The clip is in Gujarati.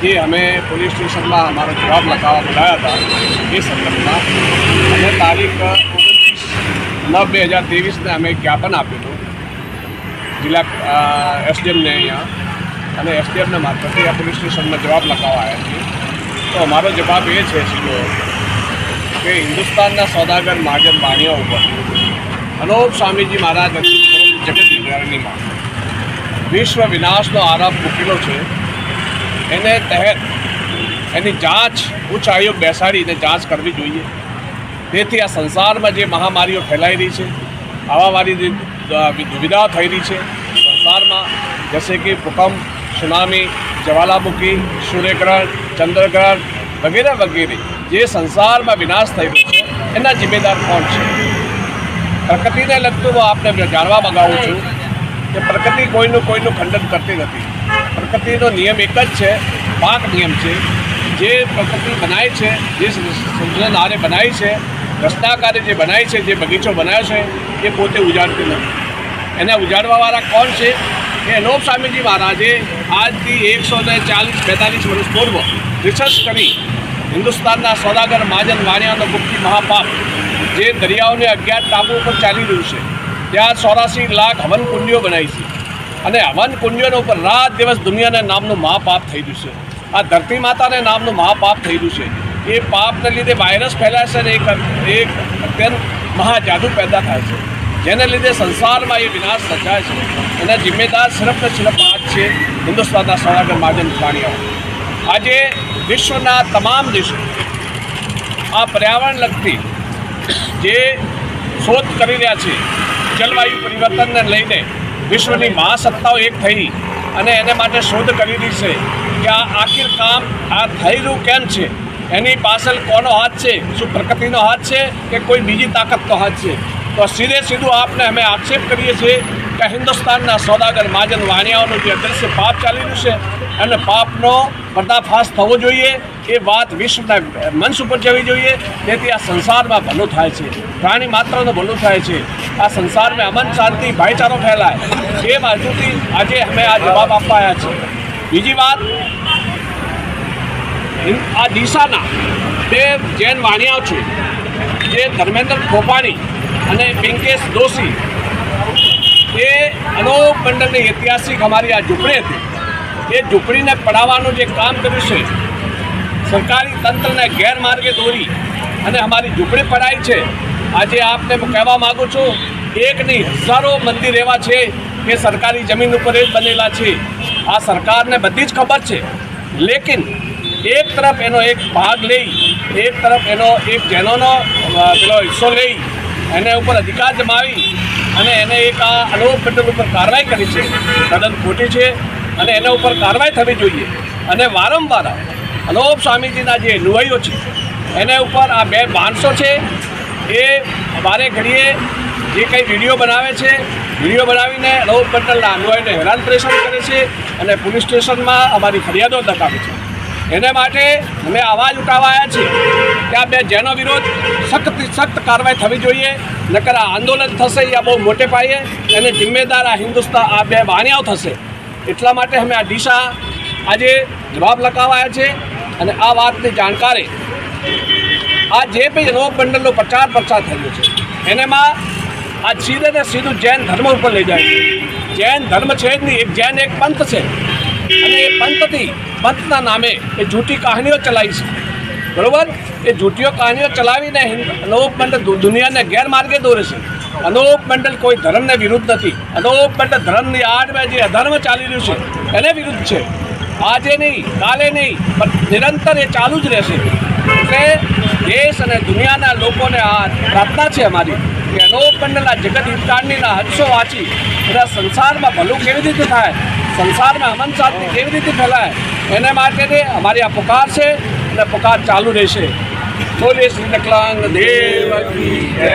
જે અમે પોલીસ સ્ટેશનમાં અમારો જવાબ લખાવવા બોલાયા હતા એ સંદર્ભમાં અને તારીખ 29/9/2023 અમે જ્ઞાપન આપ્યું હતું જિલ્લા એસડીએમને અહીંયા અને એસડીએમને મારફતે આ પોલીસ સ્ટેશનમાં જવાબ લખાવવા આવ્યા છીએ। તો અમારો જવાબ એ છે સીધો કે હિન્દુસ્તાનના સોદાગર મહાજન વાણિયા ઉપર અનોપ સ્વામીજી મહારાજ જગતની વિશ્વ વિનાશનો આરોપ મૂકેલો છે। એને તહેત એની જાંચ ઉચ્ચ આયોગ બેસાડીને જાંચ કરવી જોઈએ। તેથી આ સંસારમાં જે મહામારીઓ ફેલાઈ રહી છે, આવાવાળી દુવિધા થઈ રહી છે સંસારમાં, જૈસે કે ભૂકંપ, સુનામી, જ્વાલામુખી, સૂર્યગ્રહણ, ચંદ્રગ્રહણ વગેરે વગેરે જે સંસારમાં વિનાશ થઈ રહ્યો છે એના જિમ્મેદાર કોણ છે? પ્રકૃતિને લગતું હું આપને જાણવા માગું છું કે પ્રકૃતિ કોઈનું ખંડન કરતી નથી। પ્રકૃતિનો નિયમ એક જ છે, પાક નિયમ છે। જે પ્રકૃતિ બનાવી છે, જે સંશોધનહારે બનાવી છે, રચનાકારે જે બનાવી છે, જે બગીચો બનાવ્યો છે એ પોતે ઉજાડતી નથી। એને ઉજાડવાવાળા કોણ છે? એ અનોપ સ્વામીજી મહારાજે આજથી 140-45 વર્ષ પૂર્વ રિસર્ચ કરી હિન્દુસ્તાનના સોદાગર મહાજન વાણિયાનો મુક્તિ મહાપાપ જે દરિયાઓને 11 ટાપુ ઉપર ચાલી રહ્યું છે, ત્યાં 84 લાખ હવન કુંડીઓ બનાવી છે અને હવન કુંડીઓના ઉપર રાત દિવસ દુનિયાના નામનું મહાપાપ થઈ રહ્યું છે। આ ધરતી માતાને નામનું મહાપાપ થઈ રહ્યું છે। એ પાપને લીધે વાયરસ ફેલાય છે અને એક અત્યંત મહાજાદુ પેદા થાય છે, જેને લીધે સંસારમાં એ વિનાશ સર્જાય છે। એના જિમ્મેદાર સિર્ફ ને સિર્ફ આ જ છે હિન્દુસ્તાનના સોદાગર મહાજન વાણિયાઓ। આજે વિશ્વના તમામ દેશો આ પર્યાવરણ લગતી જે શોધ કરી રહ્યા છે, જલવાયુ પરિવર્તનને લઈને વિશ્વની મહાસત્તાઓ એક થઈ અને એને માટે શોધ કરી રહી છે કે આ આખિર કામ આ થઈ રહ્યું કેમ છે, એની પાછળ કોનો હાથ છે? શું પ્રકૃતિનો હાથ છે કે કોઈ બીજી તાકાતનો હાથ છે? તો સીધું આપને અમે આક્ષેપ કરીએ છીએ કે હિન્દુસ્તાનના સોદાગર મહાજન વાણિયાઓનું જે અદૃશ્ય પાપ ચાલી રહ્યું છે અને પાપનો પર્દાફાશ થવો જોઈએ। એ વાત વિશ્વના મંચ ઉપર જવી જોઈએ, જેથી આ સંસારમાં ભલું થાય છે, પ્રાણી માત્રનું ભલું થાય છે, આ સંસારમાં અમન, શાંતિ, ભાઈચારો ફેલાય। એ બાજુથી આજે અમે આ જવાબ આપવા આવ્યા છીએ। બીજી વાત, આ ડીસાના 2 જૈન વાણિયાઓ છે, જે ધર્મેન્દ્ર ખોપાણી અને પિંકેશ દોશી, એ અનોપ મંડળની ઐતિહાસિક અમારી આ ઝૂંપડી હતી, એ ઝૂંપડીને પડાવવાનું જે કામ કર્યું છે, સરકારી તંત્રને ગેરમાર્ગે દોરી અને અમારી ઝૂંપડી પડાવી છે। આજે આપને હું કહેવા માગું છું, એક નહીં હજારો મંદિર એવા છે કે સરકારી જમીન ઉપર જ બનેલા છે। આ સરકારને બધી જ ખબર છે, લેકિન એક તરફ એનો એક ભાગ લઈ, એક તરફ એનો એક જૈનોનો પેલો હિસ્સો લઈ એને ઉપર અધિકાર જમાવી અને એને એક આ અનોપ મંડળ ઉપર કાર્યવાહી કરી છે, તદ્દન ખોટી છે અને એના ઉપર કાર્યવાહી થવી જોઈએ। અને વારંવાર અનોપ સ્વામીજીના જે અનુયાયીઓ છે એના ઉપર આ 2 માણસો છે, એ વારે ઘડીએ જે કંઈ વિડીયો બનાવે છે, વિડીયો બનાવીને અનોપ મંડળના અનુયાયીને હેરાન પરેશાન કરે છે અને પોલીસ સ્ટેશનમાં અમારી ફરિયાદો દખાવે છે। એને માટે અમે અવાજ ઉઠાવવા આવ્યા છીએ કે આ 2 જૈનો વિરોધ સખ્ત કાર્યવાહી થવી જોઈએ, નકર આ આંદોલન થશે યા બહુ મોટે પાયે એને જિમ્મેદાર આ હિન્દુસ્તાન આ 2 વાણિયાઓ થશે। એટલા માટે અમે આ ડીસા આજે જવાબ લખાવવા આવ્યા છે અને આ વાતની જાણકારી આ જે બી અનોપ મંડળનો પ્રચાર થયેલો છે એનામાં આ સીધે ને સીધું જૈન ધર્મ ઉપર લઈ જાય છે। જૈન ધર્મ છે જ નહીં, એક જૈન એક પંથ છે અને એ પંથના નામે એ જૂઠી કહાનીઓ ચલાવી છે, બરાબર? એ જૂઠીઓ કહાનીઓ ચલાવીને અનોપ મંડળ દુનિયાને ગેરમાર્ગે દોરે છે। અનોપ મંડળ કોઈ ધર્મને વિરુદ્ધ નથી, અનોપ મંડળ ધર્મની આડમાં જે અધર્મ ચાલી રહ્યું છે એને વિરુદ્ધ છે। આજે નહીં, કાલે નહીં, પણ નિરંતર એ ચાલુ જ રહેશે। એટલે દેશ અને દુનિયાના લોકોને આ પ્રાર્થના છે અમારી કે અનોપ મંડળના જગત હિતકારણીના હદસો વાંચી બધા સંસારમાં ભલું કેવી રીતે થાય, સંસારમાં અમન શાંતિ કેવી રીતે ફેલાય, એને માટે અમારી આ પુકાર છે અને પુકાર ચાલુ રહેશે। બોલે શ્રી નકલાંગ દેવ કી જય।